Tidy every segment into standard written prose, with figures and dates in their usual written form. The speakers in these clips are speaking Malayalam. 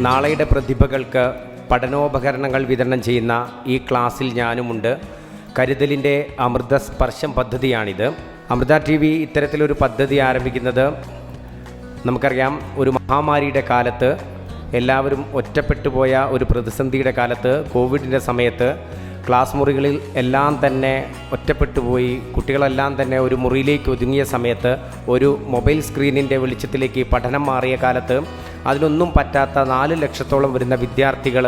നാളെയുടെ പ്രതിഭകൾക്ക് പഠനോപകരണങ്ങൾ വിതരണം ചെയ്യുന്ന ഈ ക്ലാസ്സിൽ ഞാനുമുണ്ട്. കരുതലിൻ്റെ അമൃത സ്പർശം പദ്ധതിയാണിത്. അമൃത TV ഇത്തരത്തിലൊരു പദ്ധതി ആരംഭിക്കുന്നത് നമുക്കറിയാം, ഒരു മഹാമാരിയുടെ കാലത്ത് എല്ലാവരും ഒറ്റപ്പെട്ടു പോയ ഒരു പ്രതിസന്ധിയുടെ കാലത്ത്, കോവിഡിൻ്റെ സമയത്ത് ക്ലാസ് മുറികളിൽ എല്ലാം തന്നെ ഒറ്റപ്പെട്ടു പോയി, കുട്ടികളെല്ലാം തന്നെ ഒരു മുറിയിലേക്ക് ഒതുങ്ങിയ സമയത്ത്, ഒരു മൊബൈൽ സ്ക്രീനിൻ്റെ വെളിച്ചത്തിലേക്ക് പഠനം മാറിയ കാലത്ത് അതിനൊന്നും പറ്റാത്ത 4 ലക്ഷത്തോളം വരുന്ന വിദ്യാർത്ഥികൾ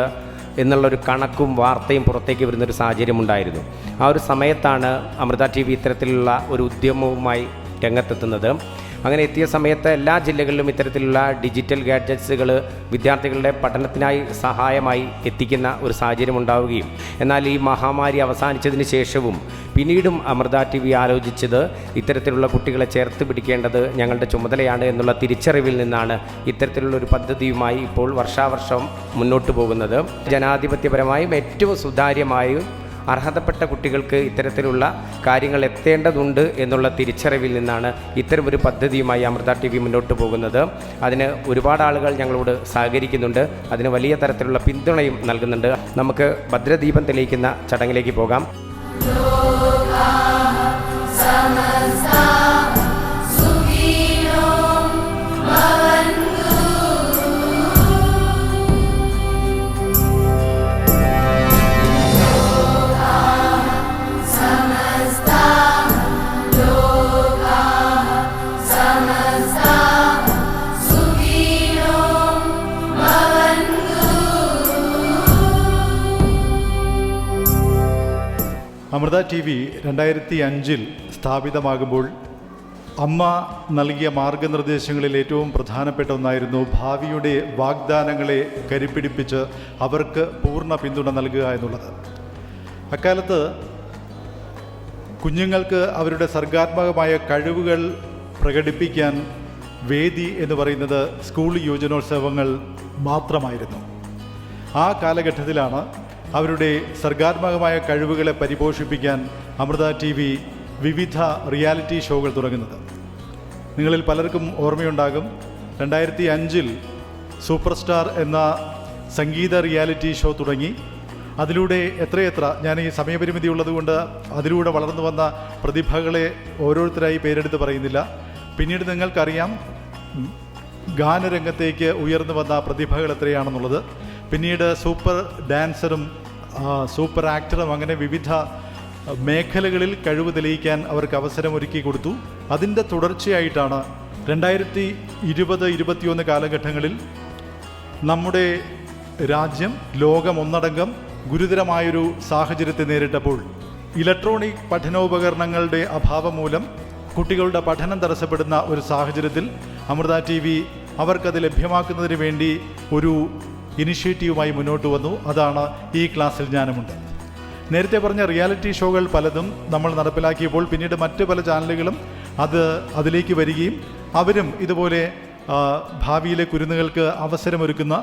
എന്നുള്ളൊരു കണക്കും വാർത്തയും പുറത്തേക്ക് വരുന്നൊരു സാഹചര്യമുണ്ടായിരുന്നു. ആ ഒരു സമയത്താണ് അമൃത TV ഇത്തരത്തിലുള്ള ഒരു ഉദ്യമവുമായി രംഗത്തെത്തുന്നത്. അങ്ങനെ എത്തിയ സമയത്ത് എല്ലാ ജില്ലകളിലും ഇത്തരത്തിലുള്ള ഡിജിറ്റൽ ഗാഡ്ജറ്റ്സുകൾ വിദ്യാർത്ഥികളുടെ പഠനത്തിനായി സഹായമായി എത്തിക്കുന്ന ഒരു സാഹചര്യം ഉണ്ടാവുകയും, എന്നാൽ ഈ മഹാമാരി അവസാനിച്ചതിന് ശേഷവും പിന്നീടും അമൃത TV ആലോചിച്ചത് ഇത്തരത്തിലുള്ള കുട്ടികളെ ചേർത്ത് പിടിക്കേണ്ടത് ഞങ്ങളുടെ ചുമതലയാണ് എന്നുള്ള തിരിച്ചറിവിൽ നിന്നാണ് ഇത്തരത്തിലുള്ള ഒരു പദ്ധതിയുമായി ഇപ്പോൾ വർഷാവർഷം മുന്നോട്ട് പോകുന്നത്. ജനാധിപത്യപരമായും ഏറ്റവും സുതാര്യമായും അർഹതപ്പെട്ട കുട്ടികൾക്ക് ഇത്തരത്തിലുള്ള കാര്യങ്ങൾ എത്തേണ്ടതുണ്ട് എന്നുള്ള തിരിച്ചറിവിൽ നിന്നാണ് ഇത്തരമൊരു പദ്ധതിയുമായി അമൃത TV മുന്നോട്ട് പോകുന്നത്. അതിന് ഒരുപാട് ആളുകൾ ഞങ്ങളോട് സഹകരിക്കുന്നുണ്ട്, അതിന് വലിയ തരത്തിലുള്ള പിന്തുണയും നൽകുന്നുണ്ട്. നമുക്ക് ഭദ്രദീപം തെളിയിക്കുന്ന ചടങ്ങിലേക്ക് പോകാം. അമൃത TV 2005 സ്ഥാപിതമാകുമ്പോൾ അമ്മ നൽകിയ മാർഗനിർദ്ദേശങ്ങളിൽ ഏറ്റവും പ്രധാനപ്പെട്ട ഒന്നായിരുന്നു ഭാവിയുടെ വാഗ്ദാനങ്ങളെ കരുപ്പിടിപ്പിച്ച് അവർക്ക് പൂർണ്ണ പിന്തുണ നൽകുക എന്നുള്ളത്. അക്കാലത്ത് കുഞ്ഞുങ്ങൾക്ക് അവരുടെ സർഗാത്മകമായ കഴിവുകൾ പ്രകടിപ്പിക്കാൻ വേദി എന്ന് പറയുന്നത് സ്കൂൾ യുവജനോത്സവങ്ങൾ മാത്രമായിരുന്നു. ആ കാലഘട്ടത്തിലാണ് അവരുടെ സർഗാത്മകമായ കഴിവുകളെ പരിപോഷിപ്പിക്കാൻ അമൃത TV വിവിധ റിയാലിറ്റി ഷോകൾ തുടങ്ങുന്നത്. നിങ്ങളിൽ പലർക്കും ഓർമ്മയുണ്ടാകും, 2005 സൂപ്പർ സ്റ്റാർ എന്ന സംഗീത റിയാലിറ്റി ഷോ തുടങ്ങി. അതിലൂടെ എത്രയെത്ര, ഞാൻ ഈ സമയപരിമിതി ഉള്ളതുകൊണ്ട് അതിലൂടെ വളർന്നു വന്ന പ്രതിഭകളെ ഓരോരുത്തരായി പേരെടുത്ത് പറയുന്നില്ല. പിന്നീട് നിങ്ങൾക്കറിയാം ഗാനരംഗത്തേക്ക് ഉയർന്നു വന്ന പ്രതിഭകൾ എത്രയാണെന്നുള്ളത്. പിന്നീട് സൂപ്പർ ഡാൻസറും സൂപ്പർ ആക്ടറും, അങ്ങനെ വിവിധ മേഖലകളിൽ കഴിവ് തെളിയിക്കാൻ അവർക്ക് അവസരമൊരുക്കി കൊടുത്തു. അതിൻ്റെ തുടർച്ചയായിട്ടാണ് 2020-21 കാലഘട്ടങ്ങളിൽ നമ്മുടെ രാജ്യം, ലോകം ഒന്നടങ്കം ഗുരുതരമായൊരു സാഹചര്യത്തെ നേരിട്ടപ്പോൾ ഇലക്ട്രോണിക് പഠനോപകരണങ്ങളുടെ അഭാവം മൂലം കുട്ടികളുടെ പഠനം തടസ്സപ്പെടുന്ന ഒരു സാഹചര്യത്തിൽ അമൃത TV അവർക്കത് ലഭ്യമാക്കുന്നതിന് വേണ്ടി ഒരു ഇനിഷ്യേറ്റീവുമായി മുന്നോട്ട് വന്നു. അതാണ് ഈ ക്ലാസ്സിൽ ഞാനുമുണ്ട്. നേരത്തെ പറഞ്ഞ റിയാലിറ്റി ഷോകൾ പലതും നമ്മൾ നടപ്പിലാക്കിയപ്പോൾ പിന്നീട് മറ്റ് പല ചാനലുകളും അതിലേക്ക് വരികയും അവരും ഇതുപോലെ ഭാവിയിലെ കുരുന്നുകൾക്ക് അവസരമൊരുക്കുന്ന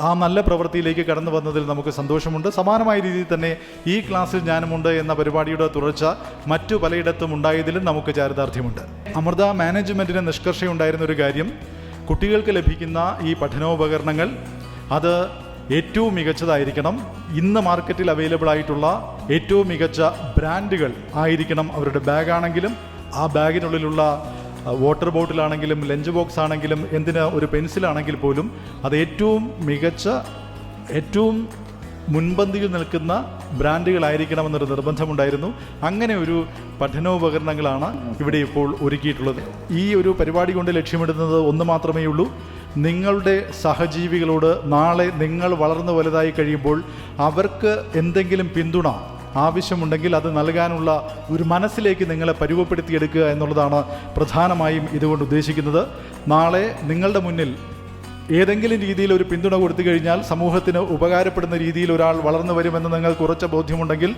ആ നല്ല പ്രവൃത്തിയിലേക്ക് കടന്നു വന്നതിൽ നമുക്ക് സന്തോഷമുണ്ട്. സമാനമായ രീതിയിൽ തന്നെ ഈ ക്ലാസ്സിൽ ഞാനുമുണ്ട് എന്ന പരിപാടിയുടെ തുടർച്ച മറ്റു പലയിടത്തും ഉണ്ടായതിലും നമുക്ക് ചാരിതാർത്ഥ്യമുണ്ട്. അമൃത മാനേജ്മെൻറ്റിന് നിഷ്കർഷയുണ്ടായിരുന്ന ഒരു കാര്യം, കുട്ടികൾക്ക് ലഭിക്കുന്ന ഈ പഠനോപകരണങ്ങൾ അത് ഏറ്റവും മികച്ചതായിരിക്കണം. ഇന്ന് മാർക്കറ്റിൽ അവൈലബിൾ ആയിട്ടുള്ള ഏറ്റവും മികച്ച ബ്രാൻഡുകൾ ആയിരിക്കണം. അവരുടെ ബാഗാണെങ്കിലും ആ ബാഗിനുള്ളിലുള്ള വാട്ടർ ബോട്ടിലാണെങ്കിലും ലഞ്ച് ബോക്സ് ആണെങ്കിലും എന്തിന് ഒരു പെൻസിലാണെങ്കിൽ പോലും അത് ഏറ്റവും മികച്ച, ഏറ്റവും മുൻപന്തിയിൽ നിൽക്കുന്ന ബ്രാൻഡുകളായിരിക്കണമെന്നൊരു നിർബന്ധമുണ്ടായിരുന്നു. അങ്ങനെ ഒരു പഠനോപകരണങ്ങളാണ് ഇവിടെ ഇപ്പോൾ ഒരുക്കിയിട്ടുള്ളത്. ഈ ഒരു പരിപാടി കൊണ്ട് ലക്ഷ്യമിടുന്നത് ഒന്ന് മാത്രമേ ഉള്ളൂ, നിങ്ങളുടെ സഹജീവികളോട് നാളെ നിങ്ങൾ വളർന്നു വലുതായി കഴിയുമ്പോൾ അവർക്ക് എന്തെങ്കിലും പിന്തുണ ആവശ്യമുണ്ടെങ്കിൽ അത് നൽകാനുള്ള ഒരു മനസ്സിലേക്ക് നിങ്ങളെ പരുവപ്പെടുത്തിയെടുക്കുക എന്നുള്ളതാണ് പ്രധാനമായും ഇതുകൊണ്ട് ഉദ്ദേശിക്കുന്നത്. നാളെ നിങ്ങളുടെ മുന്നിൽ ഏതെങ്കിലും രീതിയിൽ ഒരു പിന്തുണ കൊടുത്തു കഴിഞ്ഞാൽ സമൂഹത്തിന് ഉപകാരപ്പെടുന്ന രീതിയിൽ ഒരാൾ വളർന്നു വരുമെന്ന് നിങ്ങൾക്ക് ഉറച്ച ബോധ്യമുണ്ടെങ്കിൽ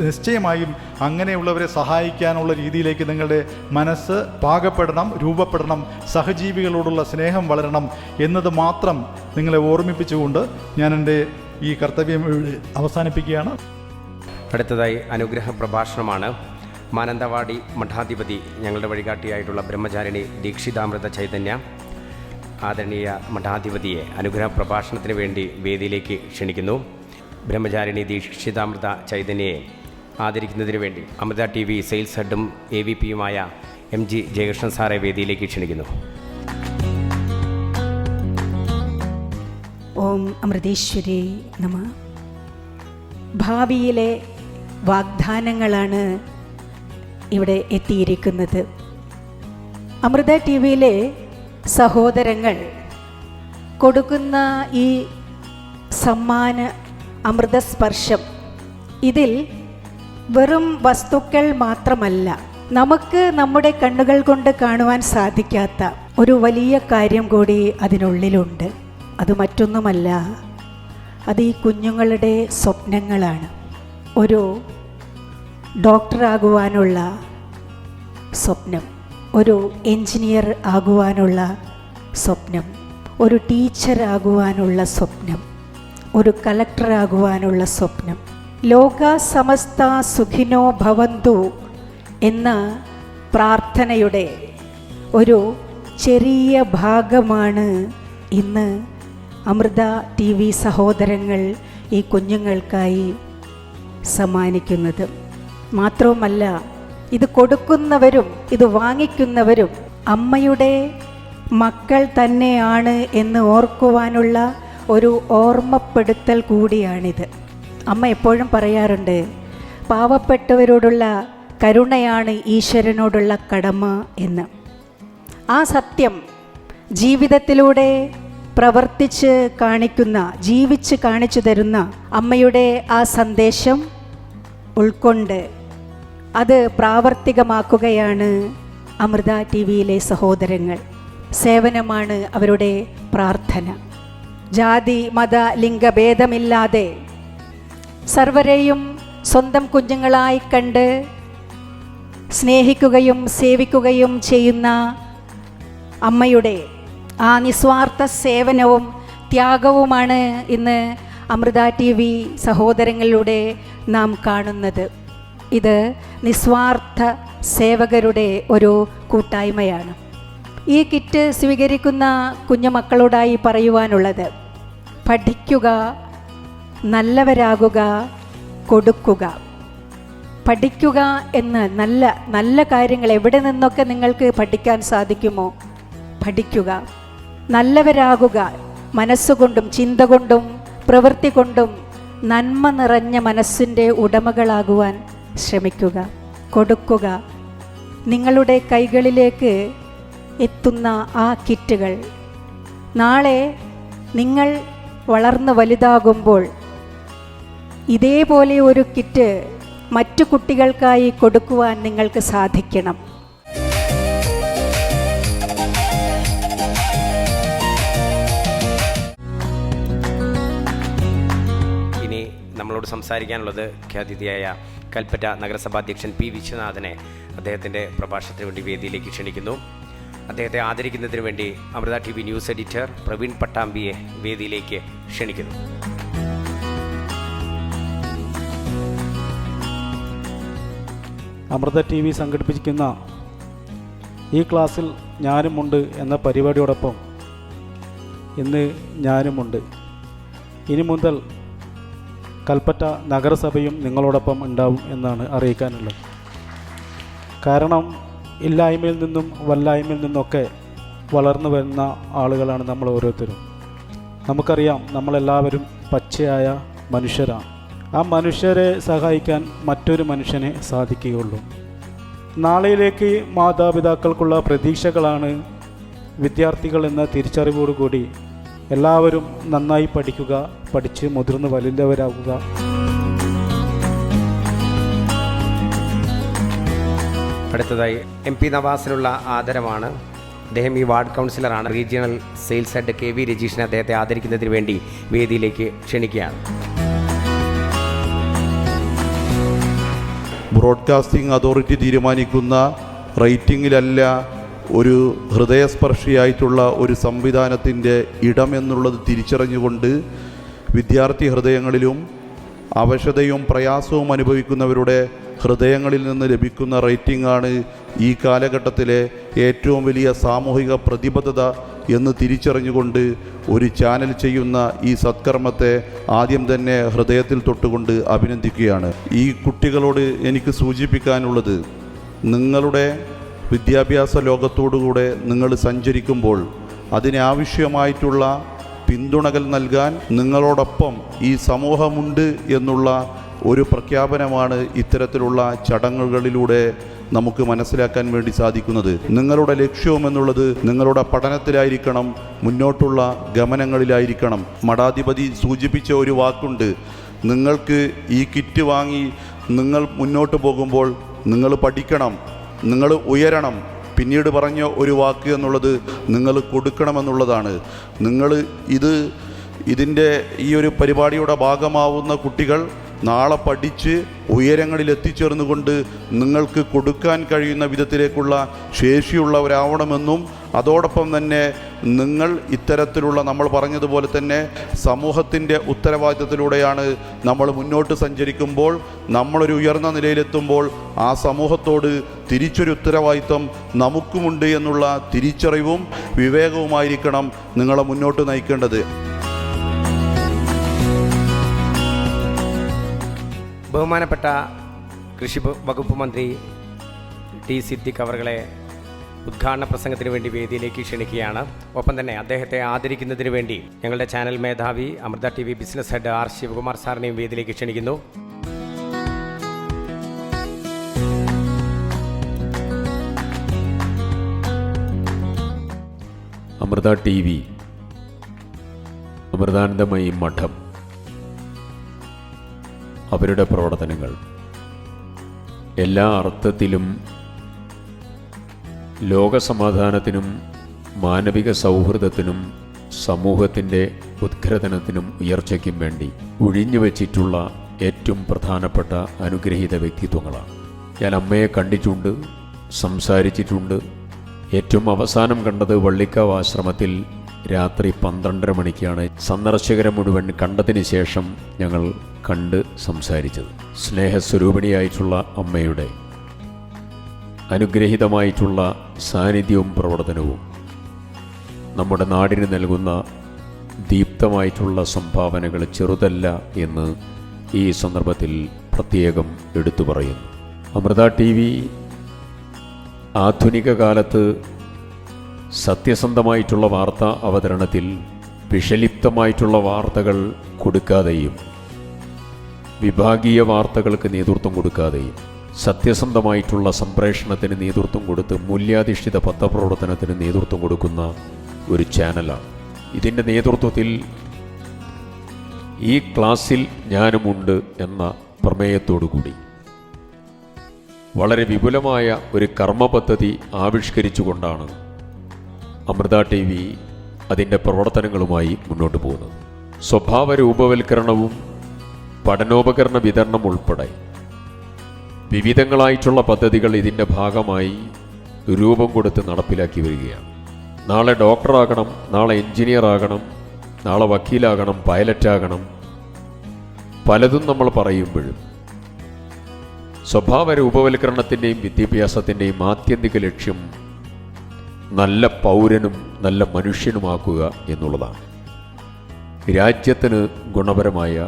നിശ്ചയമായും അങ്ങനെയുള്ളവരെ സഹായിക്കാനുള്ള രീതിയിലേക്ക് നിങ്ങളുടെ മനസ്സ് പാകപ്പെടണം, രൂപപ്പെടണം, സഹജീവികളോടുള്ള സ്നേഹം വളരണം എന്നത് മാത്രം നിങ്ങളെ ഓർമ്മിപ്പിച്ചുകൊണ്ട് ഞാൻ എൻ്റെ ഈ കർത്തവ്യം അവസാനിപ്പിക്കുകയാണ്. അടുത്തതായി അനുഗ്രഹ പ്രഭാഷണമാണ്. മാനന്തവാടി മഠാധിപതി, ഞങ്ങളുടെ വഴികാട്ടിയായിട്ടുള്ള ബ്രഹ്മചാരിണി ദീക്ഷിതാമൃത ചൈതന്യ ആദരണീയ മഠാധിപതിയെ അനുഗ്രഹ പ്രഭാഷണത്തിന് വേണ്ടി വേദിയിലേക്ക് ക്ഷണിക്കുന്നു. ബ്രഹ്മചാരിണി ദീക്ഷിതാമൃത ചൈതന്യയെ ആദരിക്കുന്നതിന് വേണ്ടി അമൃത TV സെയിൽസ് ഹെഡും AVPയുമായ MG ജയകൃഷ്ണൻ സാറെ വേദിയിലേക്ക് ക്ഷണിക്കുന്നു. ഓം അമൃതേശ്വരി നമ. ഭാവിയിലെ വാഗ്ദാനങ്ങളാണ് ഇവിടെ എത്തിയിരിക്കുന്നത്. അമൃത TVയിലെ സഹോദരങ്ങൾ കൊടുക്കുന്ന ഈ സമ്മാന അമൃതസ്പർശം, ഇതിൽ വെറും വസ്തുക്കൾ മാത്രമല്ല, നമുക്ക് നമ്മുടെ കണ്ണുകൾ കൊണ്ട് കാണുവാൻ സാധിക്കാത്ത ഒരു വലിയ കാര്യം കൂടി അതിനുള്ളിലുണ്ട്. അത് മറ്റൊന്നുമല്ല, അത് ഈ കുഞ്ഞുങ്ങളുടെ സ്വപ്നങ്ങളാണ്. ഒരു ഡോക്ടറാകുവാനുള്ള സ്വപ്നം, ഒരു എൻജിനീയർ ആകുവാനുള്ള സ്വപ്നം, ഒരു ടീച്ചറാകുവാനുള്ള സ്വപ്നം, ഒരു കളക്ടറാകുവാനുള്ള സ്വപ്നം. ലോക സമസ്ത സുഖിനോ ഭവന്തു എന്ന പ്രാർത്ഥനയുടെ ഒരു ചെറിയ ഭാഗമാണ് ഇന്ന് അമൃത TV സഹോദരങ്ങൾ ഈ കുഞ്ഞുങ്ങൾക്കായി സമ്മാനിക്കുന്നത്. മാത്രവുമല്ല, ഇത് കൊടുക്കുന്നവരും ഇത് വാങ്ങിക്കുന്നവരും അമ്മയുടെ മക്കൾ തന്നെയാണ് എന്ന് ഓർക്കുവാനുള്ള ഒരു ഓർമ്മപ്പെടുത്തൽ കൂടിയാണിത്. അമ്മ എപ്പോഴും പറയാറുണ്ട്, പാവപ്പെട്ടവരോടുള്ള കരുണയാണ് ഈശ്വരനോടുള്ള കടമ എന്ന്. ആ സത്യം ജീവിതത്തിലൂടെ പ്രവർത്തിച്ച് കാണിക്കുന്ന, ജീവിച്ച് കാണിച്ചു തരുന്ന അമ്മയുടെ ആ സന്ദേശം ഉൾക്കൊണ്ട് അത് പ്രാവർത്തികമാക്കുകയാണ് അമൃത TVയിലെ സഹോദരങ്ങൾ. സേവനമാണ് അവരുടെ പ്രാർത്ഥന. ജാതി മത ലിംഗഭേദമില്ലാതെ സർവരെയും സ്വന്തം കുഞ്ഞുങ്ങളായി കണ്ട് സ്നേഹിക്കുകയും സേവിക്കുകയും ചെയ്യുന്ന അമ്മയുടെ ആ നിസ്വാർത്ഥ സേവനവും ത്യാഗവുമാണ് ഇന്ന് അമൃത TV സഹോദരങ്ങളിലൂടെ നാം കാണുന്നത്. ഇത് നിസ്വാർത്ഥ സേവകരുടെ ഒരു കൂട്ടായ്മയാണ്. ഈ കിറ്റ് സ്വീകരിക്കുന്ന കുഞ്ഞുമക്കളോടായി പറയുവാനുള്ളത്, പഠിക്കുക, നല്ലവരാകുക, കൊടുക്കുക. പഠിക്കുക എന്ന് നല്ല നല്ല കാര്യങ്ങൾ എവിടെ നിന്നൊക്കെ നിങ്ങൾക്ക് പഠിക്കാൻ സാധിക്കുമോ പഠിക്കുക. നല്ലവരാകുക, മനസ്സുകൊണ്ടും ചിന്ത കൊണ്ടും പ്രവൃത്തി കൊണ്ടും നന്മ നിറഞ്ഞ മനസ്സിൻ്റെ ഉടമകളാകുവാൻ ശ്രമിക്കുക. കൊടുക്കുക. നിങ്ങളുടെ കൈകളിലേക്ക് എത്തുന്ന ആ കിറ്റുകൾ നാളെ നിങ്ങൾ വളർന്ന് വലുതാകുമ്പോൾ ഇതേപോലെ ഒരു കിറ്റ് മറ്റു കുട്ടികൾക്കായി കൊടുക്കുവാൻ നിങ്ങൾക്ക് സാധിക്കണം. ഇനി നമ്മളോട് സംസാരിക്കാനുള്ളത് ഖ്യാതിഥിയായ കൽപ്പറ്റ നഗരസഭാധ്യക്ഷൻ P. വിശ്വനാഥനെ അദ്ദേഹത്തിൻ്റെ പ്രഭാഷണത്തിന് വേണ്ടി വേദിയിലേക്ക് ക്ഷണിക്കുന്നു. അദ്ദേഹത്തെ ആദരിക്കുന്നതിന് വേണ്ടി Amrita TV news editor Praveen പട്ടാമ്പിയെ വേദിയിലേക്ക് ക്ഷണിക്കുന്നു. അമൃത TV സംഘടിപ്പിക്കുന്ന ഈ ക്ലാസ്സിൽ ഞാനുമുണ്ട് എന്ന പരിപാടിയോടൊപ്പം ഇന്ന് ഞാനുമുണ്ട്. ഇനി മുതൽ കൽപ്പറ്റ നഗരസഭയും നിങ്ങളോടൊപ്പം ഉണ്ടാവും എന്നാണ് അറിയിക്കാനുള്ളത്. കാരണം ഇല്ലായ്മയിൽ നിന്നും വല്ലായ്മയിൽ നിന്നൊക്കെ വളർന്നു വരുന്ന ആളുകളാണ് നമ്മൾ ഓരോരുത്തരും. നമുക്കറിയാം, നമ്മളെല്ലാവരും പച്ചയായ മനുഷ്യരാണ്. ആ മനുഷ്യരെ സഹായിക്കാൻ മറ്റൊരു മനുഷ്യനെ സാധിക്കുകയുള്ളൂ. നാളെയിലേക്ക് മാതാപിതാക്കൾക്കുള്ള പ്രതീക്ഷകളാണ് വിദ്യാർത്ഥികൾ എന്ന തിരിച്ചറിവോടുകൂടി എല്ലാവരും നന്നായി പഠിക്കുക, പഠിച്ച് മുതിർന്ന് വലിയവരാകുക. അടുത്തതായി MP നവാസിനുള്ള ആദരമാണ്. അദ്ദേഹം ഈ വാർഡ് കൗൺസിലറാണ്. റീജിയണൽ സെയിൽസ് ഹെഡ് KV രജീഷിനെ അദ്ദേഹത്തെ ആദരിക്കുന്നതിന് വേണ്ടി വേദിയിലേക്ക് ക്ഷണിക്കുകയാണ്. ബ്രോഡ്കാസ്റ്റിംഗ് അതോറിറ്റി തീരുമാനിക്കുന്ന റേറ്റിംഗിലല്ല ഒരു ഹൃദയസ്പർശിയായിട്ടുള്ള ഒരു സംവിധാനത്തിൻ്റെ ഇടമെന്നുള്ളത് തിരിച്ചറിഞ്ഞുകൊണ്ട് വിദ്യാർത്ഥി ഹൃദയങ്ങളിലും അവശതയും പ്രയാസവും അനുഭവിക്കുന്നവരുടെ ഹൃദയങ്ങളിൽ നിന്ന് ലഭിക്കുന്ന റേറ്റിംഗാണ് ഈ കാലഘട്ടത്തിലെ ഏറ്റവും വലിയ സാമൂഹിക പ്രതിബദ്ധത എന്ന് തിരിച്ചറിഞ്ഞുകൊണ്ട് ഒരു ചാനൽ ചെയ്യുന്ന ഈ സത്കർമ്മത്തെ ആദ്യം തന്നെ ഹൃദയത്തിൽ തൊട്ടുകൊണ്ട് അഭിനന്ദിക്കുകയാണ്. ഈ കുട്ടികളോട് എനിക്ക് സൂചിപ്പിക്കാനുള്ളത്, നിങ്ങളുടെ വിദ്യാഭ്യാസ ലോകത്തോടുകൂടെ നിങ്ങൾ സഞ്ചരിക്കുമ്പോൾ അതിനാവശ്യമായിട്ടുള്ള പിന്തുണകൾ നൽകാൻ നിങ്ങളോടൊപ്പം ഈ സമൂഹമുണ്ട് എന്നുള്ള ഒരു പ്രഖ്യാപനമാണ് ഇത്തരത്തിലുള്ള ചടങ്ങുകളിലൂടെ നമുക്ക് മനസ്സിലാക്കാൻ വേണ്ടി സാധിക്കുന്നത്. നിങ്ങളുടെ ലക്ഷ്യമെന്നുള്ളത് നിങ്ങളുടെ പഠനത്തിലായിരിക്കണം, മുന്നോട്ടുള്ള ഗമനങ്ങളിലായിരിക്കണം. മഠാധിപതി സൂചിപ്പിച്ച ഒരു വാക്കുണ്ട്, നിങ്ങൾക്ക് ഈ കിറ്റ് വാങ്ങി നിങ്ങൾ മുന്നോട്ട് പോകുമ്പോൾ നിങ്ങൾ പഠിക്കണം, നിങ്ങൾ ഉയരണം. പിന്നീട് പറഞ്ഞ ഒരു വാക്ക് എന്നുള്ളത് നിങ്ങൾ കൊടുക്കണമെന്നുള്ളതാണ്. നിങ്ങൾ ഇതിൻ്റെ ഈ ഒരു പരിപാടിയുടെ ഭാഗമാവുന്ന കുട്ടികൾ നാളെ പഠിച്ച് ഉയരങ്ങളിൽ എത്തിച്ചേർന്നുകൊണ്ട് നിങ്ങൾക്ക് കൊടുക്കാൻ കഴിയുന്ന വിധത്തിലേക്കുള്ള ശേഷിയുള്ളവരാവണമെന്നും അതോടൊപ്പം തന്നെ നിങ്ങൾ ഇത്തരത്തിലുള്ള നമ്മൾ പറഞ്ഞതുപോലെ തന്നെ സമൂഹത്തിൻ്റെ ഉത്തരവാദിത്തത്തിലൂടെയാണ് നമ്മൾ മുന്നോട്ട് സഞ്ചരിക്കുമ്പോൾ, നമ്മളൊരു ഉയർന്ന നിലയിലെത്തുമ്പോൾ ആ സമൂഹത്തോട് തിരിച്ചൊരു ഉത്തരവാദിത്തം നമുക്കുമുണ്ട് എന്നുള്ള തിരിച്ചറിവും വിവേകവുമായിരിക്കണം നിങ്ങളെ മുന്നോട്ട് നയിക്കേണ്ടത്. ബഹുമാനപ്പെട്ട കൃഷി വകുപ്പ് മന്ത്രി ടി സിദ്ദിഖ് അവറുകളെ ഉദ്ഘാടന പ്രസംഗത്തിന് വേണ്ടി വേദിയിലേക്ക് ക്ഷണിക്കുകയാണ്. ഒപ്പം തന്നെ അദ്ദേഹത്തെ ആദരിക്കുന്നതിന് വേണ്ടി ഞങ്ങളുടെ ചാനൽ മേധാവി Amrita TV business head R Sivakumar സാറിനെയും വേദിയിലേക്ക് ക്ഷണിക്കുന്നു. അമൃത TV, അമൃതാനന്ദമയി മഠം, അവരുടെ പ്രവർത്തനങ്ങൾ എല്ലാ അർത്ഥത്തിലും ലോകസമാധാനത്തിനും മാനവിക സൗഹൃദത്തിനും സമൂഹത്തിൻ്റെ ഉദ്ഗ്രഥനത്തിനും ഉയർച്ചയ്ക്കും വേണ്ടി ഒഴിഞ്ഞുവെച്ചിട്ടുള്ള ഏറ്റവും പ്രധാനപ്പെട്ട അനുഗ്രഹീത വ്യക്തിത്വങ്ങളാണ്. ഞാൻ അമ്മയെ കണ്ടിട്ടുണ്ട്, സംസാരിച്ചിട്ടുണ്ട്. ഏറ്റവും അവസാനം കണ്ടത് വള്ളിക്കാവ് ആശ്രമത്തിൽ രാത്രി 12:30 മണിക്കാണ്. സന്ദർശകരെ മുഴുവൻ കണ്ടതിന് ശേഷം ഞങ്ങൾ കണ്ട് സംസാരിച്ചത്. സ്നേഹസ്വരൂപിണിയായിട്ടുള്ള അമ്മയുടെ അനുഗ്രഹീതമായിട്ടുള്ള സാന്നിധ്യവും പ്രവർത്തനവും നമ്മുടെ നാടിന് നൽകുന്ന ദീപ്തമായിട്ടുള്ള സംഭാവനകൾ ചെറുതല്ല എന്ന് ഈ സന്ദർഭത്തിൽ പ്രത്യേകം എടുത്തു പറയുന്നു. അമൃത TV ആധുനിക കാലത്ത് സത്യസന്ധമായിട്ടുള്ള വാർത്താ അവതരണത്തിൽ വിഷലിപ്തമായിട്ടുള്ള വാർത്തകൾ കൊടുക്കാതെയും വിഭാഗീയ വാർത്തകൾക്ക് നേതൃത്വം കൊടുക്കാതെയും സത്യസന്ധമായിട്ടുള്ള സംപ്രേഷണത്തിന് നേതൃത്വം കൊടുത്ത് മൂല്യാധിഷ്ഠിത പത്രപ്രവർത്തനത്തിന് നേതൃത്വം കൊടുക്കുന്ന ഒരു ചാനലാണ്. ഇതിൻ്റെ നേതൃത്വത്തിൽ ഈ ക്ലാസ്സിൽ ഞാനുമുണ്ട് എന്ന പ്രമേയത്തോടുകൂടി വളരെ വിപുലമായ ഒരു കർമ്മപദ്ധതി ആവിഷ്കരിച്ചുകൊണ്ടാണ് അമൃത TV അതിൻ്റെ പ്രവർത്തനങ്ങളുമായി മുന്നോട്ട് പോകുന്നത്. സ്വഭാവ രൂപവൽക്കരണവും പഠനോപകരണ വിതരണം ഉൾപ്പെടെ വിവിധങ്ങളായിട്ടുള്ള പദ്ധതികൾ ഇതിൻ്റെ ഭാഗമായി രൂപം കൊടുത്ത് നടപ്പിലാക്കി വരികയാണ്. നാളെ ഡോക്ടറാകണം, നാളെ എഞ്ചിനീയർ ആകണം, നാളെ വക്കീലാകണം, പൈലറ്റാകണം, പലതും നമ്മൾ പറയുമ്പോഴും സ്വഭാവ രൂപവൽക്കരണത്തിൻ്റെയും വിദ്യാഭ്യാസത്തിൻ്റെയും ആത്യന്തിക ലക്ഷ്യം നല്ല പൗരനും നല്ല മനുഷ്യനുമാക്കുക എന്നുള്ളതാണ്. രാജ്യത്തിന് ഗുണപരമായ,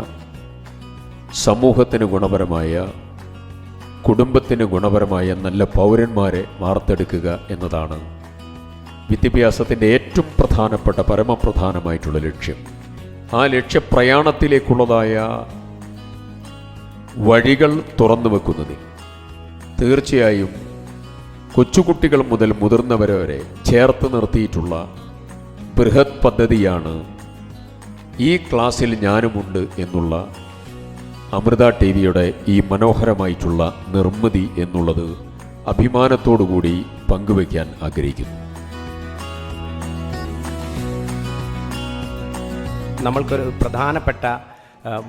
സമൂഹത്തിന് ഗുണപരമായ, കുടുംബത്തിന് ഗുണപരമായ നല്ല പൗരന്മാരെ വാർത്തെടുക്കുക എന്നതാണ് വിദ്യാഭ്യാസത്തിൻ്റെ ഏറ്റവും പ്രധാനപ്പെട്ട പരമപ്രധാനമായിട്ടുള്ള ലക്ഷ്യം. ആ ലക്ഷ്യപ്രയാണത്തിലേക്കുള്ളതായ വഴികൾ തുറന്നു വെക്കുന്നതിൽ തീർച്ചയായും കൊച്ചുകുട്ടികൾ മുതൽ മുതിർന്നവരെ വരെ ചേർത്ത് നിർത്തിയിട്ടുള്ള ബൃഹത് പദ്ധതിയാണ് ഈ ക്ലാസ്സിൽ ഞാനുമുണ്ട് എന്നുള്ള അമൃത TVയുടെ ഈ മനോഹരമായിട്ടുള്ള നിർമ്മിതി എന്നുള്ളത് അഭിമാനത്തോടുകൂടി പങ്കുവയ്ക്കാൻ ആഗ്രഹിക്കുന്നു. നമ്മൾക്കൊരു പ്രധാനപ്പെട്ട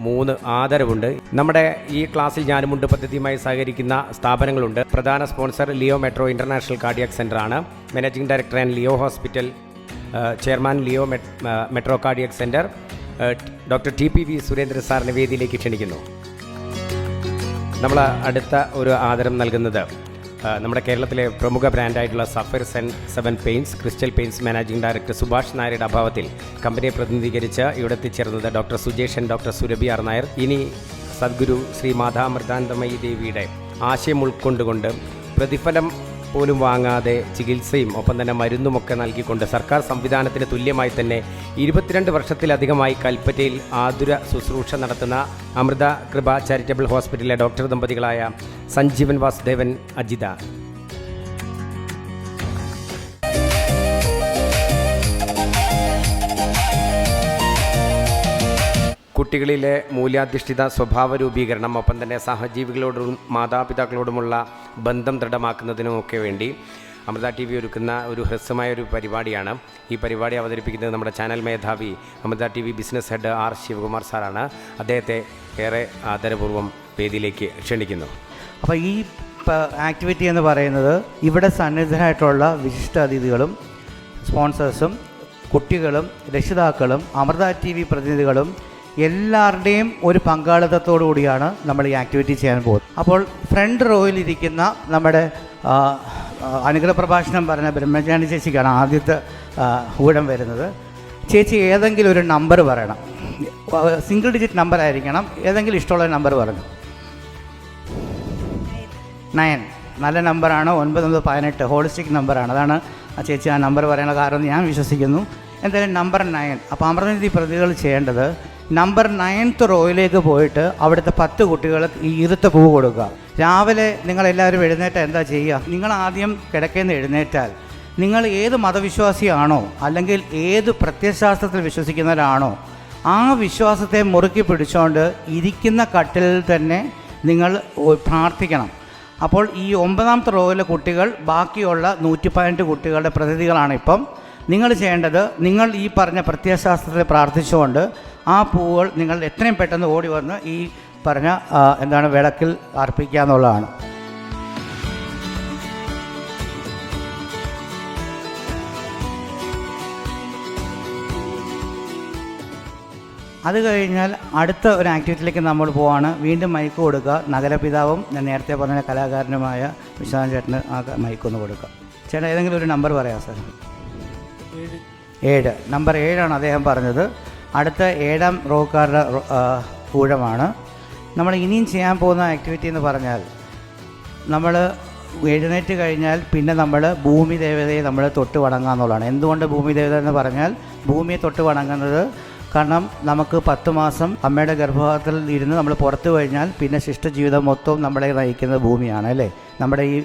3 ആദരവുണ്ട്. നമ്മുടെ ഈ ക്ലാസ്സിൽ ഞാനുമുണ്ട് പദ്ധതിയുമായി സഹകരിക്കുന്ന സ്ഥാപനങ്ങളുണ്ട്. പ്രധാന sponsor Leo Metro international cardiac സെൻ്ററാണ്. Managing director and Leo hospital chairman Leo Metro cardiac centre doctor TPV Surendran സാറിനെ വേദിയിലേക്ക് ക്ഷണിക്കുന്നു. നമ്മൾ അടുത്ത ഒരു ആദരം നൽകുന്നത് നമ്മുടെ കേരളത്തിലെ പ്രമുഖ ബ്രാൻഡായിട്ടുള്ള Safar seven paints crystal paints managing director Subhash നായരുടെ അഭാവത്തിൽ കമ്പനിയെ പ്രതിനിധീകരിച്ച് ഇവിടെ എത്തിച്ചേർന്നത് doctor Sujeshan, doctor Surabhi R Nair. ഇനി സദ്ഗുരു ശ്രീ മാതാ അമൃതാനന്ദമയി ദേവിയുടെ ആശയം ഉൾക്കൊണ്ടുകൊണ്ട് പ്രതിഫലം പോലും വാങ്ങാതെ ചികിത്സയും ഒപ്പം തന്നെ മരുന്നുമൊക്കെ നൽകിക്കൊണ്ട് സർക്കാർ സംവിധാനത്തിന് തുല്യമായി തന്നെ 22 വർഷത്തിലധികമായി കൽപ്പറ്റയിൽ ആതുര ശുശ്രൂഷ നടത്തുന്ന അമൃത കൃപ ചാരിറ്റബിൾ ഹോസ്പിറ്റലിലെ ഡോക്ടർ ദമ്പതികളായ സഞ്ജീവൻ വാസുദേവൻ, അജിത. കുട്ടികളിലെ മൂല്യാധിഷ്ഠിത സ്വഭാവ രൂപീകരണം ഒപ്പം തന്നെ സഹജീവികളോടും മാതാപിതാക്കളോടുമുള്ള ബന്ധം ദൃഢമാക്കുന്നതിനുമൊക്കെ വേണ്ടി അമൃത TV ഒരുക്കുന്ന ഒരു ഹ്രസ്വമായ ഒരു പരിപാടിയാണ്. ഈ പരിപാടി അവതരിപ്പിക്കുന്നത് നമ്മുടെ ചാനൽ മേധാവി Amrita TV business head R Sivakumar സാറാണ്. അദ്ദേഹത്തെ ഏറെ ആദരപൂർവ്വം വേദിയിലേക്ക് ക്ഷണിക്കുന്നു. അപ്പോൾ ഈ ആക്ടിവിറ്റി എന്ന് പറയുന്നത് ഇവിടെ സന്നിധരായിട്ടുള്ള വിശിഷ്ട അതിഥികളും സ്പോൺസേഴ്സും കുട്ടികളും രക്ഷിതാക്കളും അമൃത TV പ്രതിനിധികളും എല്ലാവരുടെയും ഒരു പങ്കാളിത്തത്തോടു കൂടിയാണ് നമ്മൾ ഈ ആക്ടിവിറ്റി ചെയ്യാൻ പോകുന്നത്. അപ്പോൾ ഫ്രണ്ട് റോയിലിരിക്കുന്ന നമ്മുടെ അനുഗ്രഹ പ്രഭാഷണം പറഞ്ഞ ബ്രഹ്മചാരി ചേച്ചിക്കാണ് ആദ്യത്തെ ഊഴം വരുന്നത്. ചേച്ചി ഏതെങ്കിലും ഒരു നമ്പർ പറയണം, സിംഗിൾ ഡിജിറ്റ് നമ്പർ ആയിരിക്കണം. ഏതെങ്കിലും ഇഷ്ടമുള്ള നമ്പർ പറഞ്ഞു. 9 നല്ല നമ്പറാണ്. 9-18 ഹോളിസ്റ്റിക് നമ്പറാണ്. അതാണ് ആ ചേച്ചി ആ നമ്പർ പറയാനുള്ള കാരണം ഞാൻ വിശ്വസിക്കുന്നു. എന്തായാലും നമ്പർ 9. അപ്പോൾ അമൃതനിധി പ്രതികൾ ചെയ്യേണ്ടത് നമ്പർ 9th റോയിലേക്ക് പോയിട്ട് അവിടുത്തെ 10 കുട്ടികൾക്ക് ഈ ഈർത്ത പൂവ് കൊടുക്കുക. രാവിലെ നിങ്ങളെല്ലാവരും എഴുന്നേറ്റാൽ എന്താ ചെയ്യുക? നിങ്ങൾ ആദ്യം കിടക്കേന്ന് എഴുന്നേറ്റാൽ നിങ്ങൾ ഏത് മതവിശ്വാസിയാണോ അല്ലെങ്കിൽ ഏത് പ്രത്യയശാസ്ത്രത്തിൽ വിശ്വസിക്കുന്നവരാണോ ആ വിശ്വാസത്തെ മുറുക്കി പിടിച്ചുകൊണ്ട് ഇരിക്കുന്ന കട്ടിലിൽ തന്നെ നിങ്ങൾ പ്രാർത്ഥിക്കണം. അപ്പോൾ ഈ 9th റോയിലെ കുട്ടികൾ ബാക്കിയുള്ള 118 കുട്ടികളുടെ പ്രതിനിധികളാണ്. ഇപ്പം നിങ്ങൾ ചെയ്യേണ്ടത്, നിങ്ങൾ ഈ പറഞ്ഞ പ്രത്യയശാസ്ത്രത്തെ പ്രാർത്ഥിച്ചുകൊണ്ട് ആ പൂവുകൾ നിങ്ങൾ എത്രയും പെട്ടെന്ന് ഓടി വന്ന് ഈ പറഞ്ഞ വിളക്കിൽ അർപ്പിക്കുക എന്നുള്ളതാണ്. അത് കഴിഞ്ഞാൽ അടുത്ത ഒരു ആക്ടിവിറ്റിയിലേക്ക് നമ്മൾ പോവാണ്. വീണ്ടും മൈക്ക് കൊടുക്കുക. നഗരപിതാവും ഞാൻ നേരത്തെ പറഞ്ഞ കലാകാരനുമായ വിശ്വനാഥൻ ചേട്ടന് ആ മൈക്കൊന്ന് കൊടുക്കുക. ചേട്ടാ ഏതെങ്കിലും ഒരു നമ്പർ പറയാം സാർ. 7 നമ്പർ 7 അദ്ദേഹം പറഞ്ഞത്. അടുത്ത 7ാം റോക്കാരുടെ ഊഴമാണ്. നമ്മൾ ഇനിയും ചെയ്യാൻ പോകുന്ന ആക്ടിവിറ്റി എന്ന് പറഞ്ഞാൽ നമ്മൾ എഴുന്നേറ്റ് കഴിഞ്ഞാൽ പിന്നെ നമ്മൾ ഭൂമി ദേവതയെ നമ്മൾ തൊട്ട് വണങ്ങുക എന്നുള്ളതാണ്. എന്തുകൊണ്ട് ഭൂമി ദേവത എന്ന് പറഞ്ഞാൽ ഭൂമിയെ തൊട്ട് വണങ്ങുന്നത് കാരണം നമുക്ക് 10 മാസം അമ്മയുടെ ഗർഭപാത്രത്തിൽ ഇരുന്ന് നമ്മൾ പുറത്തു കഴിഞ്ഞാൽ പിന്നെ ശിഷ്ടജീവിതം മൊത്തവും നമ്മളെ നയിക്കുന്നത് ഭൂമിയാണ് അല്ലേ. നമ്മുടെ ഈ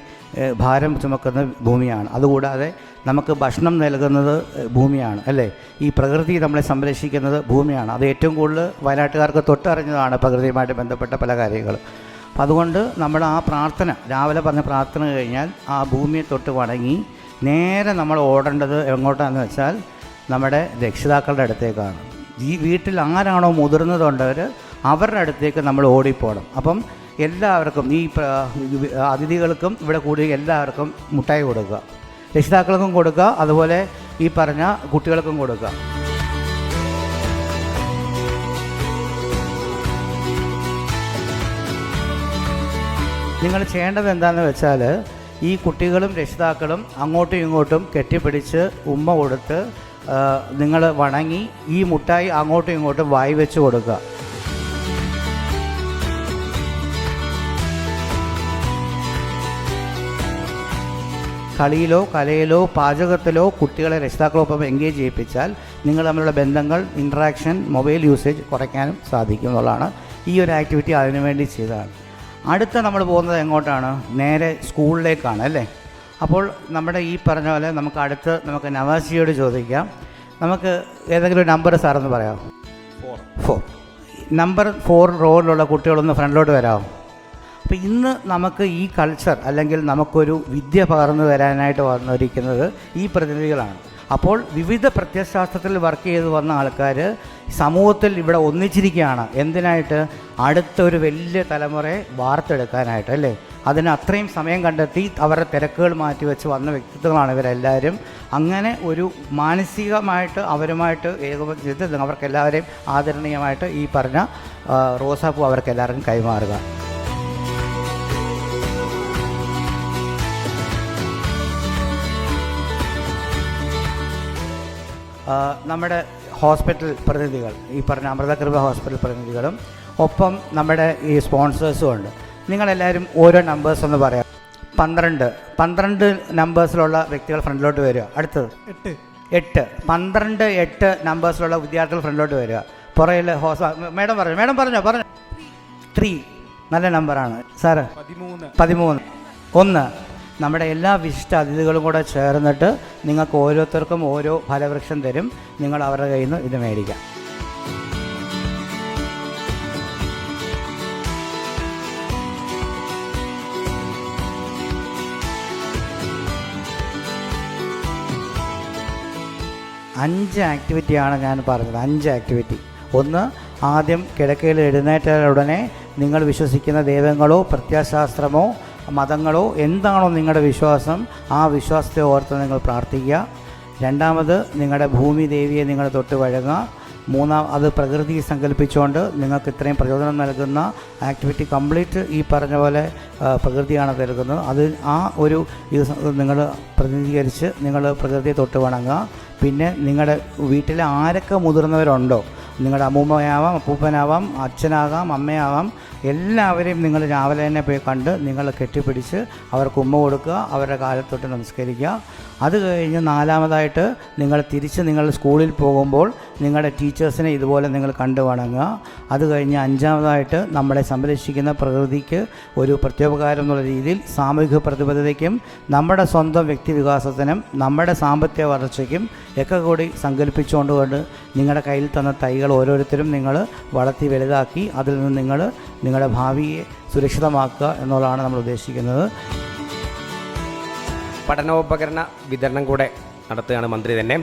ഭാരം ചുമക്കുന്ന ഭൂമിയാണ്. അതുകൂടാതെ നമുക്ക് ഭക്ഷണം നൽകുന്നത് ഭൂമിയാണ് അല്ലേ. ഈ പ്രകൃതി നമ്മളെ സംരക്ഷിക്കുന്നത് ഭൂമിയാണ്. അത് ഏറ്റവും കൂടുതൽ വയനാട്ടുകാർക്ക് തൊട്ടറിഞ്ഞതാണ് പ്രകൃതിയുമായിട്ട് ബന്ധപ്പെട്ട പല കാര്യങ്ങളും. അപ്പം അതുകൊണ്ട് നമ്മൾ ആ പ്രാർത്ഥന രാവിലെ പറഞ്ഞ പ്രാർത്ഥന കഴിഞ്ഞാൽ ആ ഭൂമിയെ തൊട്ട് വണങ്ങി നേരെ നമ്മൾ ഓടേണ്ടത് എങ്ങോട്ടാണെന്ന് വെച്ചാൽ നമ്മുടെ രക്ഷിതാക്കളുടെ അടുത്തേക്കാണ്. ഈ വീട്ടിൽ ആരാണോ മുതിർന്നതുണ്ടവർ അവരുടെ അടുത്തേക്ക് നമ്മൾ ഓടിപ്പോകണം. അപ്പം എല്ലാവർക്കും ഈ അതിഥികൾക്കും ഇവിടെ കൂടി എല്ലാവർക്കും മുട്ടായി കൊടുക്കുക, രക്ഷിതാക്കൾക്കും കൊടുക്കുക, അതുപോലെ ഈ പറഞ്ഞ കുട്ടികൾക്കും കൊടുക്കുക. നിങ്ങൾ ചെയ്യേണ്ടത് എന്താണെന്ന് വെച്ചാൽ ഈ കുട്ടികളും രക്ഷിതാക്കളും അങ്ങോട്ടും ഇങ്ങോട്ടും കെട്ടിപ്പിടിച്ച് ഉമ്മ കൊടുത്ത് നിങ്ങൾ വണങ്ങി ഈ മുട്ടായി അങ്ങോട്ടും ഇങ്ങോട്ടും വായി വെച്ച് കൊടുക്കുക. കളിയിലോ കലയിലോ പാചകത്തിലോ കുട്ടികളെ രക്ഷിതാക്കളൊപ്പം എൻഗേജ് ചെയ്യിപ്പിച്ചാൽ നിങ്ങൾ തമ്മിലുള്ള ബന്ധങ്ങൾ, ഇൻട്രാക്ഷൻ, മൊബൈൽ യൂസേജ് കുറയ്ക്കാനും സാധിക്കും എന്നുള്ളതാണ്. ഈ ഒരു ആക്ടിവിറ്റി അതിനുവേണ്ടി ചെയ്തതാണ്. അടുത്ത നമ്മൾ പോകുന്നത് എങ്ങോട്ടാണ്? നേരെ സ്കൂളിലേക്കാണ് അല്ലേ. അപ്പോൾ നമ്മുടെ ഈ പറഞ്ഞ പോലെ നമുക്ക് നവാസിയോട് ചോദിക്കാം. നമുക്ക് ഏതെങ്കിലും നമ്പർ സാറെന്ന് പറയാം. 4 നമ്പർ 4 റോയിലുള്ള കുട്ടികളൊന്ന് ഫ്രണ്ടിലോട്ട് വരാമോ? അപ്പോൾ ഇന്ന് നമുക്ക് ഈ കൾച്ചർ അല്ലെങ്കിൽ നമുക്കൊരു വിദ്യ പകർന്നു തരാനായിട്ട് വന്നിരിക്കുന്നത് ഈ പ്രതിനിധികളാണ്. അപ്പോൾ വിവിധ പ്രത്യയശാസ്ത്രത്തിൽ വർക്ക് ചെയ്ത് വന്ന ആൾക്കാർ സമൂഹത്തിൽ ഇവിടെ ഒന്നിച്ചിരിക്കുകയാണ്. എന്തിനായിട്ട്? അടുത്തൊരു വലിയ തലമുറയെ വാർത്തെടുക്കാനായിട്ട് അല്ലേ. അതിന് അത്രയും സമയം കണ്ടെത്തി അവരുടെ തിരക്കുകൾ മാറ്റിവെച്ച് വന്ന വ്യക്തിത്വങ്ങളാണ് ഇവരെല്ലാവരും. അങ്ങനെ ഒരു മാനസികമായിട്ട് അവരുമായിട്ട് ഏകോപിച്ച് അവർക്കെല്ലാവരെയും ആദരണീയമായിട്ട് ഈ പറഞ്ഞ റോസാപ്പൂ അവർക്കെല്ലാവർക്കും കൈമാറുക. നമ്മുടെ ഹോസ്പിറ്റൽ പ്രതിനിധികൾ, ഈ പറഞ്ഞ അമൃതകൃപ ഹോസ്പിറ്റൽ പ്രതിനിധികളും ഒപ്പം നമ്മുടെ ഈ സ്പോൺസേഴ്സും ഉണ്ട്. നിങ്ങളെല്ലാവരും ഓരോ നമ്പേഴ്സ് ഒന്ന് പറയാം. 12 നമ്പേഴ്സിലുള്ള വ്യക്തികൾ ഫ്രണ്ടിലോട്ട് വരിക. അടുത്തത് 8 8 നമ്പേഴ്സിലുള്ള വിദ്യാർത്ഥികൾ ഫ്രണ്ടിലോട്ട് വരിക. പുറയിൽ മേഡം പറഞ്ഞോ 3 നല്ല നമ്പറാണ് സാറ്. 13 1 നമ്മുടെ എല്ലാ വിശിഷ്ട അതിഥികളും കൂടെ ചേർന്നിട്ട് നിങ്ങൾക്ക് ഓരോരുത്തർക്കും ഓരോ ഫലവൃക്ഷം തരും. നിങ്ങൾ അവരുടെ കയ്യിൽ നിന്ന് ഇത് മേടിക്കാം. അഞ്ച് ആക്ടിവിറ്റിയാണ് ഞാൻ പറഞ്ഞത്. 5 ആക്ടിവിറ്റി. ഒന്ന്, ആദ്യം കിടക്കയിൽ എഴുന്നേറ്റാൽ ഉടനെ നിങ്ങൾ വിശ്വസിക്കുന്ന ദൈവങ്ങളോ പ്രത്യയശാസ്ത്രമോ മതങ്ങളോ എന്താണോ നിങ്ങളുടെ വിശ്വാസം, ആ വിശ്വാസത്തെ ഓർത്ത് നിങ്ങൾ പ്രാർത്ഥിക്കുക. രണ്ടാമത്, നിങ്ങളുടെ ഭൂമി ദേവിയെ നിങ്ങൾ തൊട്ട് വഴങ്ങുക. അത് പ്രകൃതി സങ്കല്പിച്ചുകൊണ്ട് നിങ്ങൾക്ക് ഇത്രയും പ്രചോദനം നൽകുന്ന ആക്ടിവിറ്റി കംപ്ലീറ്റ് ഈ പറഞ്ഞ പോലെ പ്രകൃതിയാണ് നൽകുന്നത്. അത് ആ ഒരു ഇത് നിങ്ങൾ പ്രതിനിധീകരിച്ച് നിങ്ങൾ പ്രകൃതിയെ തൊട്ട് വണങ്ങുക. പിന്നെ നിങ്ങളുടെ വീട്ടിൽ ആരൊക്കെ മുതിർന്നവരുണ്ടോ, നിങ്ങളുടെ അമ്മൂമ്മയാവാം, അപ്പൂപ്പനാവാം, അച്ഛനാകാം, അമ്മയാവാം, എല്ലാവരെയും നിങ്ങൾ രാവിലെ തന്നെ പോയി കണ്ട് നിങ്ങൾ കെട്ടിപ്പിടിച്ച് അവർക്ക് ഉമ്മ കൊടുക്കുക, അവരുടെ കാലത്തൊട്ട് നമസ്കരിക്കുക. അത് കഴിഞ്ഞ് നാലാമതായിട്ട് നിങ്ങൾ തിരിച്ച് നിങ്ങൾ സ്കൂളിൽ പോകുമ്പോൾ നിങ്ങളുടെ ടീച്ചേഴ്സിനെ ഇതുപോലെ നിങ്ങൾ കണ്ടു വണങ്ങുക. അത് കഴിഞ്ഞ് അഞ്ചാമതായിട്ട് നമ്മളെ സംരക്ഷിക്കുന്ന പ്രകൃതിക്ക് ഒരു പ്രത്യുപകാരം എന്നുള്ള രീതിയിൽ സാമൂഹിക പ്രതിബദ്ധതയ്ക്കും നമ്മുടെ സ്വന്തം വ്യക്തി വികാസത്തിനും നമ്മുടെ സാമ്പത്തിക വളർച്ചയ്ക്കും ഒക്കെ കൂടി സങ്കല്പിച്ചുകൊണ്ടുകൊണ്ട് നിങ്ങളുടെ കയ്യിൽ തന്ന തൈകൾ ഓരോരുത്തരും നിങ്ങൾ വളർത്തി വലുതാക്കി അതിൽ നിന്ന് നിങ്ങൾ നിങ്ങളുടെ ഭാവിയെ സുരക്ഷിതമാക്കുക എന്നുള്ളതാണ് നമ്മൾ ഉദ്ദേശിക്കുന്നത്. പഠനോപകരണ വിതരണം കൂടെ നടത്തുകയാണ് മന്ത്രി തന്നെ.